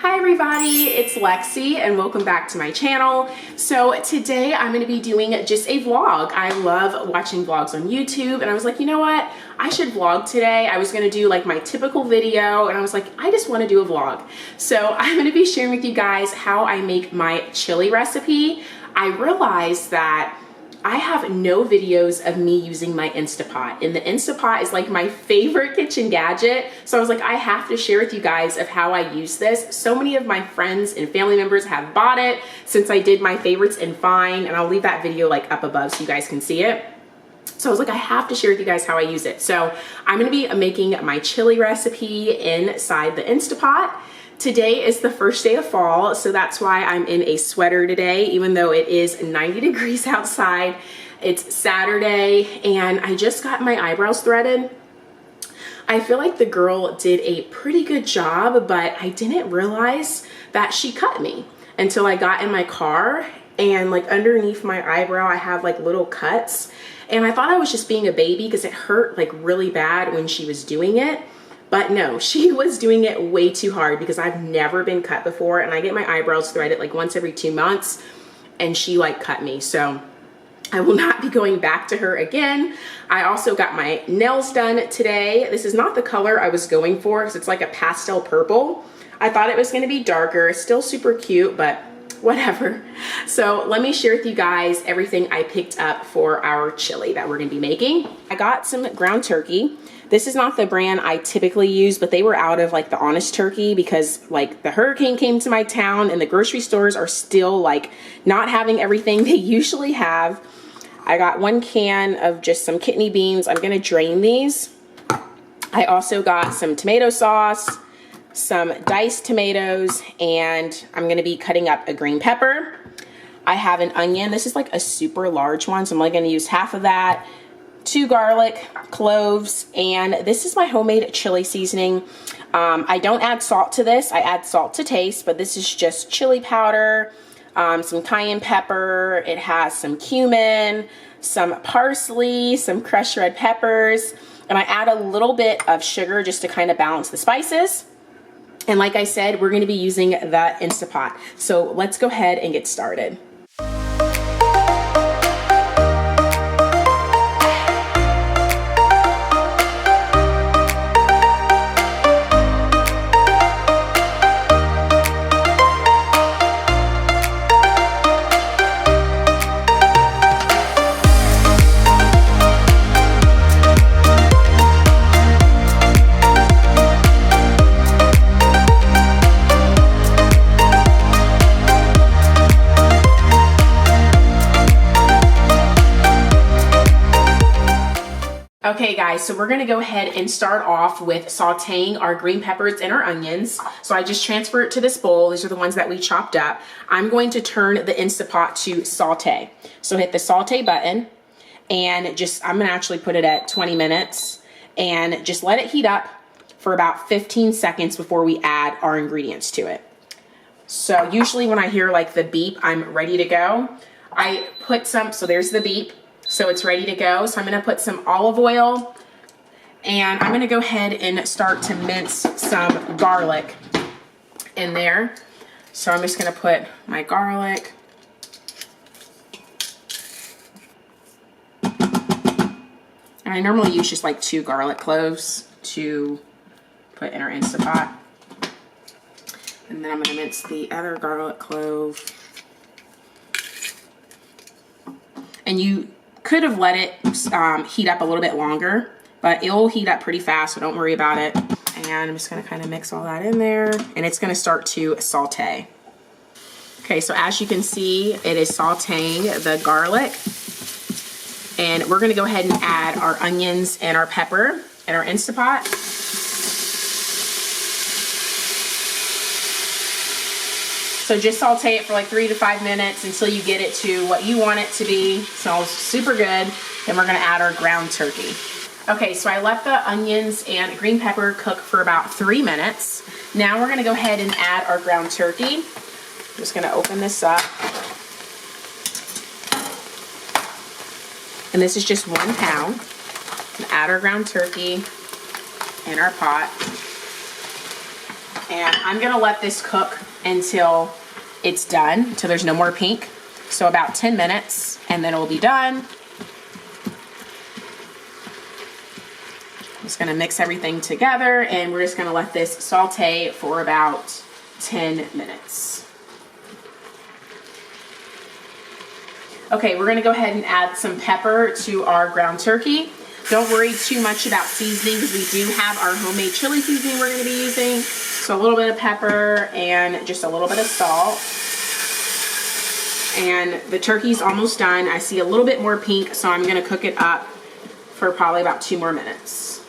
Hi everybody, it's Lexi and welcome back to my channel. So today I'm going to be doing just a vlog. I love watching vlogs on YouTube and I was like, you know what? I should vlog today. I was going to do like my typical video and I was like, I just want to do a vlog. So I'm going to be sharing with you guys how I make my chili recipe. I realized that I have no videos of me using my Instapot, and the Instapot is like my favorite kitchen gadget. So I was like, I have to share with you guys of how I use this. So many of my friends and family members have bought it since I did my favorites and find, and I'll leave that video like up above so you guys can see it. So I was like, I have to share with you guys how I use it. So I'm gonna be making my chili recipe inside the Instapot. Today is the first day of fall, so that's why I'm in a sweater today, even though it is 90 degrees outside. It's Saturday, and I just got my eyebrows threaded. I feel like the girl did a pretty good job, but I didn't realize that she cut me until I got in my car, and like underneath my eyebrow, I have like little cuts. And I thought I was just being a baby because it hurt like really bad when she was doing it. But no, she was doing it way too hard because I've never been cut before, and I get my eyebrows threaded like once every 2 months, and she like cut me. So I will not be going back to her again. I also got my nails done today. This is not the color I was going for because it's like a pastel purple. I thought it was gonna be darker, still super cute, but whatever. So let me share with you guys everything I picked up for our chili that we're gonna be making. I got some ground turkey. This is not the brand I typically use, but they were out of like the Honest Turkey because like the hurricane came to my town and the grocery stores are still like not having everything they usually have. I got 1 can of just some kidney beans. I'm gonna drain these. I also got some tomato sauce, some diced tomatoes, and I'm gonna be cutting up a green pepper. I have an onion. This is like a super large one, so I'm only gonna use half of that. 2 garlic cloves, and this is my homemade chili seasoning. I don't add salt to this. I add salt to taste, but this is just chili powder, some cayenne pepper. It has some cumin, some parsley, some crushed red peppers, and I add a little bit of sugar just to kind of balance the spices. And like I said, we're going to be using the Instapot. So let's go ahead and get started. Okay guys, so we're gonna go ahead and start off with sauteing our green peppers and our onions. So I just transfer it to this bowl. These are the ones that we chopped up. I'm going to turn the Instapot to saute. So hit the saute button and I'm gonna actually put it at 20 minutes and just let it heat up for about 15 seconds before we add our ingredients to it. So usually when I hear like the beep, I'm ready to go. I put some, so there's the beep. So it's ready to go. So I'm gonna put some olive oil and I'm gonna go ahead and start to mince some garlic in there. So I'm just gonna put my garlic. And I normally use just like 2 garlic cloves to put in our Instapot. And then I'm gonna mince the other garlic clove. And you could have let it heat up a little bit longer, but it'll heat up pretty fast, so don't worry about it. And I'm just gonna kind of mix all that in there, and it's gonna start to saute. Okay, so as you can see, it is sauteing the garlic. And we're gonna go ahead and add our onions and our pepper and our Instapot. So just saute it for like 3 to 5 minutes until you get it to what you want it to be. Smells super good. Then we're gonna add our ground turkey. Okay, so I let the onions and green pepper cook for about 3 minutes. Now we're gonna go ahead and add our ground turkey. I'm just gonna open this up. And this is just 1 pound. And add our ground turkey in our pot. And I'm gonna let this cook until it's done, until there's no more pink. So about 10 minutes, and then it'll be done. I'm just gonna mix everything together, and we're just gonna let this saute for about 10 minutes. Okay, we're gonna go ahead and add some pepper to our ground turkey. Don't worry too much about seasoning because we do have our homemade chili seasoning we're gonna be using. So a little bit of pepper and just a little bit of salt. And the turkey's almost done. I see a little bit more pink, so I'm gonna cook it up for probably about 2 more minutes.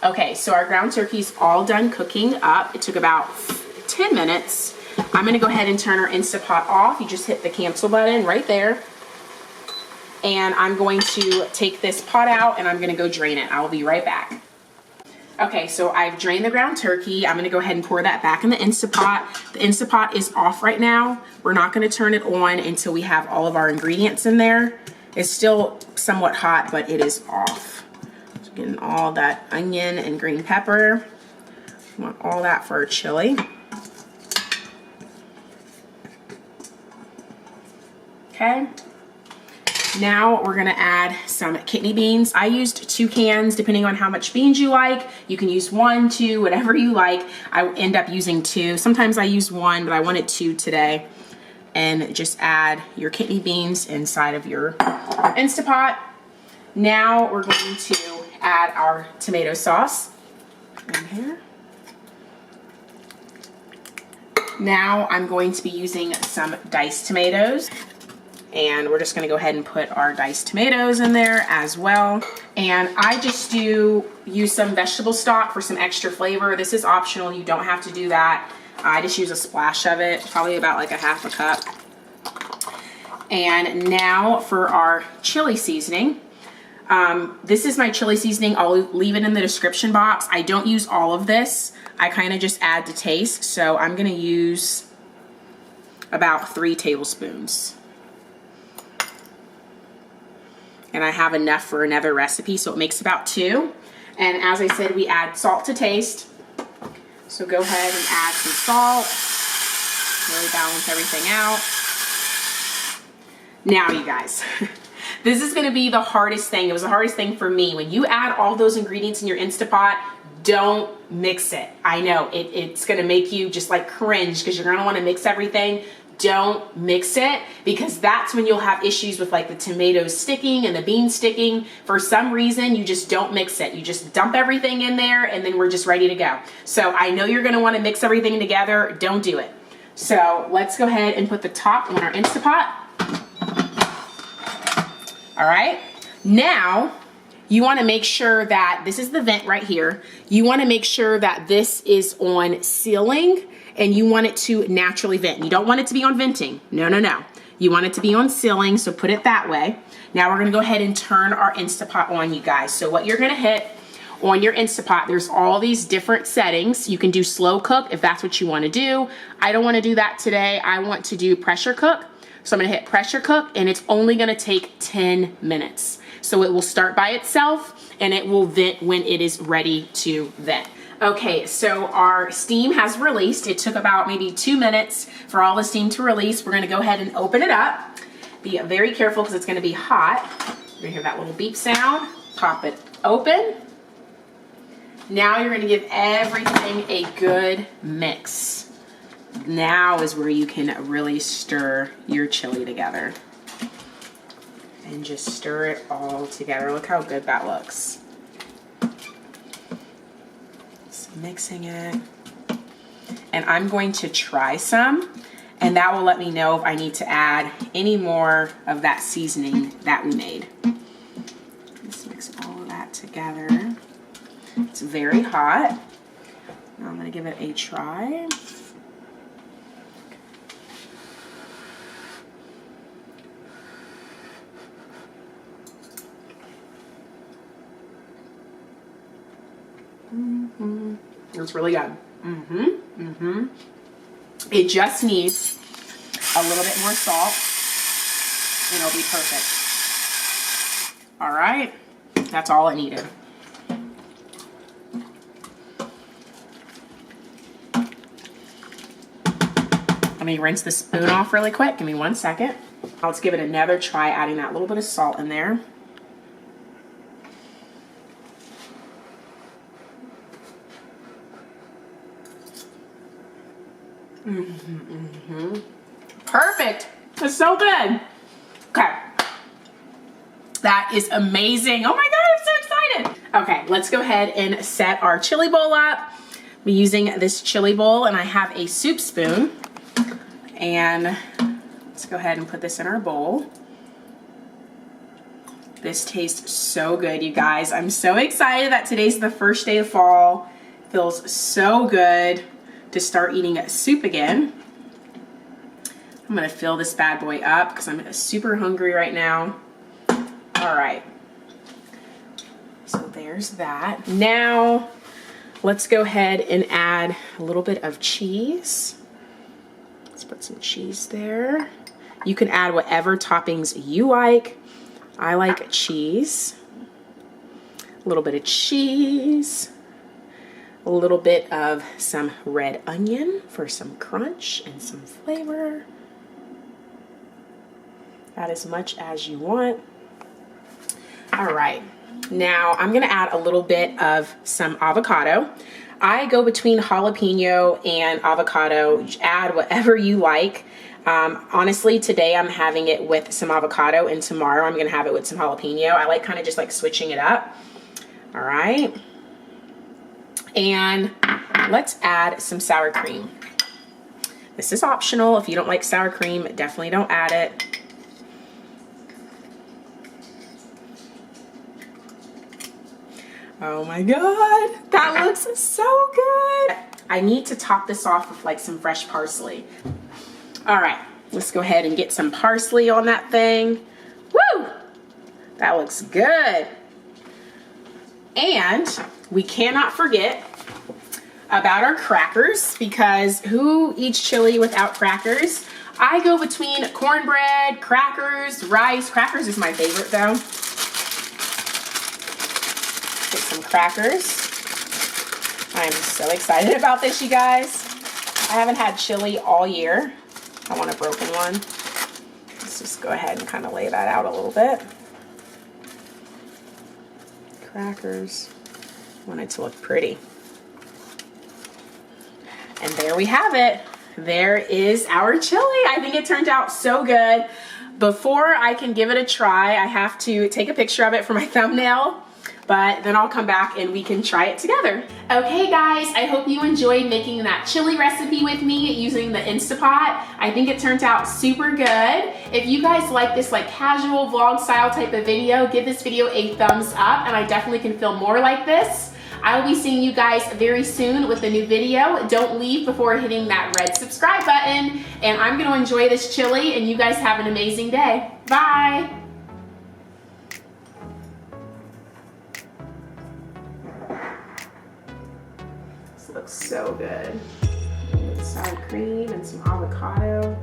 Okay, so our ground turkey's all done cooking up. It took about 10 minutes. I'm gonna go ahead and turn our Instapot off. You just hit the cancel button right there. And I'm going to take this pot out and I'm gonna go drain it. I'll be right back. Okay, so I've drained the ground turkey. I'm gonna go ahead and pour that back in the Instapot. The Instapot is off right now. We're not gonna turn it on until we have all of our ingredients in there. It's still somewhat hot, but it is off. So getting all that onion and green pepper. We want all that for our chili. Okay. Now we're gonna add some kidney beans. I used 2 cans, depending on how much beans you like. You can use 1, 2, whatever you like. I end up using 2. Sometimes I use 1, but I wanted 2 today. And just add your kidney beans inside of your Instapot. Now we're going to add our tomato sauce in here. Now I'm going to be using some diced tomatoes. And we're just gonna go ahead and put our diced tomatoes in there as well. And I just use some vegetable stock for some extra flavor. This is optional, you don't have to do that. I just use a splash of it, probably about like a half a cup. And now for our chili seasoning. This is my chili seasoning. I'll leave it in the description box. I don't use all of this. I kind of just add to taste. So I'm gonna use about 3 tablespoons. And I have enough for another recipe, so it makes about 2. And as I said, we add salt to taste. So go ahead and add some salt. Really balance everything out. Now you guys, this is gonna be the hardest thing. It was the hardest thing for me. When you add all those ingredients in your Instapot, don't mix it. I know, it's gonna make you just like cringe because you're gonna wanna mix everything. Don't mix it, because that's when you'll have issues with like the tomatoes sticking and the beans sticking. For some reason, you just don't mix it. You just dump everything in there and then we're just ready to go. So I know you're gonna wanna mix everything together. Don't do it. So let's go ahead and put the top on our Instapot. All right, now you wanna make sure that this is the vent right here. You wanna make sure that this is on sealing and you want it to naturally vent. You don't want it to be on venting. No, no, no. You want it to be on sealing, so put it that way. Now we're gonna go ahead and turn our Instapot on, you guys. So what you're gonna hit on your Instapot, there's all these different settings. You can do slow cook if that's what you wanna do. I don't wanna do that today. I want to do pressure cook. So I'm gonna hit pressure cook and it's only gonna take 10 minutes. So it will start by itself and it will vent when it is ready to vent. Okay, so our steam has released. It took about maybe 2 minutes for all the steam to release. We're gonna go ahead and open it up. Be very careful because it's gonna be hot. You're gonna hear that little beep sound. Pop it open. Now you're gonna give everything a good mix. Now is where you can really stir your chili together. And just stir it all together. Look how good that looks. Mixing it, and I'm going to try some, and that will let me know if I need to add any more of that seasoning that we made. Let's mix all of that together. It's very hot. Now I'm going to give it a try. It's really good. It just needs a little bit more salt and it'll be perfect. All right, that's all it needed. Let me rinse the spoon off really quick. Give me 1 second. Let's give it another try, adding that little bit of salt in there. Perfect. It's so good. Okay. That is amazing. Oh my God, I'm so excited. Okay, let's go ahead and set our chili bowl up. I'm using this chili bowl and I have a soup spoon. And let's go ahead and put this in our bowl. This tastes so good, you guys. I'm so excited that today's the first day of fall. Feels so good to start eating soup again. I'm gonna fill this bad boy up because I'm super hungry right now. All right, so there's that. Now, let's go ahead and add a little bit of cheese. Let's put some cheese there. You can add whatever toppings you like. I like cheese. A little bit of cheese. A little bit of some red onion for some crunch and some flavor. Add as much as you want. All right, now I'm gonna add a little bit of some avocado. I go between jalapeno and avocado. Add whatever you like. Honestly, today I'm having it with some avocado and tomorrow I'm gonna have it with some jalapeno. I like kind of just like switching it up. All right. And let's add some sour cream. This is optional. If you don't like sour cream, definitely don't add it. Oh my God, that looks so good. I need to top this off with like some fresh parsley. All right, let's go ahead and get some parsley on that thing. Woo, that looks good. And we cannot forget about our crackers, because who eats chili without crackers? I go between cornbread, crackers, rice. Crackers is my favorite though. Get some crackers. I'm so excited about this, you guys. I haven't had chili all year. I want a broken one. Let's just go ahead and kind of lay that out a little bit. Crackers. I want it to look pretty. And there we have it. There is our chili. I think it turned out so good. Before I can give it a try, I have to take a picture of it for my thumbnail, but then I'll come back and we can try it together. Okay guys, I hope you enjoyed making that chili recipe with me using the Instapot. I think it turned out super good. If you guys like this like casual vlog style type of video, give this video a thumbs up and I definitely can film more like this. I will be seeing you guys very soon with a new video. Don't leave before hitting that red subscribe button. And I'm gonna enjoy this chili and you guys have an amazing day. Bye. This looks so good. Sour cream and some avocado.